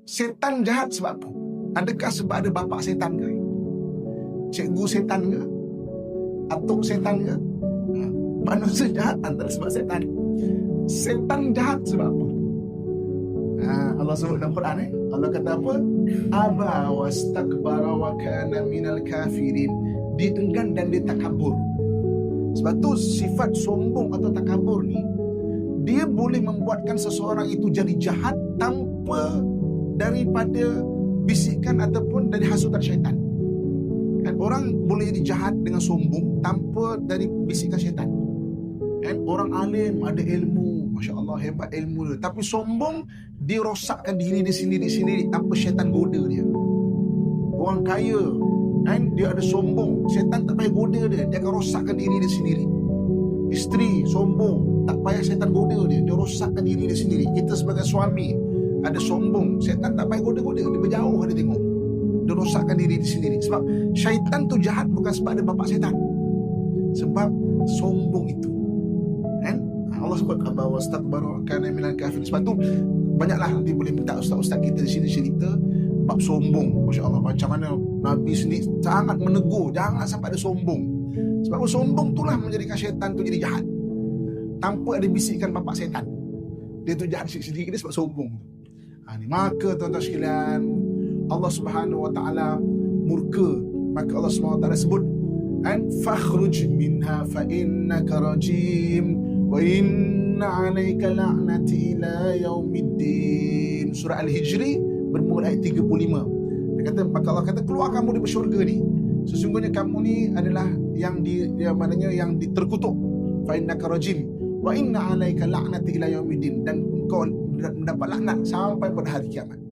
Setan jahat sebab apa? Adakah sebab ada bapa setan ke? Cikgu setan ke? Atuk setan ke? Manusia jahat antara sebab setan. Setan jahat sebab apa? Allah sebut dalam Quran Allah kata apa? Aba wastakbara wa kana minal kafirin. Dia enggan dan dia takabur. Sebab tu sifat sombong atau takabur ni, dia boleh membuatkan seseorang itu jadi jahat tanpa daripada bisikan ataupun dari hasutan syaitan. Kan orang boleh jadi jahat dengan sombong tanpa dari bisikan syaitan. Kan orang alim ada ilmu, masya-Allah hebat ilmu dia, tapi sombong, dia rosakkan diri dia sendiri tanpa syaitan goda dia. Orang kaya kan dia ada sombong, syaitan tak payah goda dia akan rosakkan diri dia sendiri. Isteri sombong, tak payah syaitan goda dia rosakkan diri dia sendiri. Kita sebagai suami ada sombong, syaitan tak payah goda-goda, dia berjauh dia tengok, dia rosakkan diri dia sendiri. Sebab syaitan tu jahat bukan sebab ada bapa syaitan, sebab sombong itu. Kan Allah sebut aba wastakbara kana minal kafirin. Sebab tu banyaklah nanti boleh minta ustaz-ustaz kita di sini cerita bab sombong. Masya-Allah, macam mana Nabi sendiri sangat menegur jangan sampai ada sombong. Sebab sombong itulah menjadikan syaitan tu jadi jahat tanpa ada bisikan bapa syaitan. Dia tu jahat sendiri dia sebab sombong. Maka tuan-tuan sekalian, Allah Subhanahu wa taala murka. Maka Allah Subhanahu wa taala sebut fakhruj minha fa innaka rajim wa inna 'alaika la'nati ila yaumiddin. Surah Al-Hijri bermula ayat 35. Dia kata, maka Allah kata, keluar kamu dari syurga ni, sesungguhnya kamu ni adalah yang terkutuk. Fa innaka rajim wa inna 'alaika la'nati ila yaumiddin, dan engkau mendapat laknat sampai pada hari kiamat.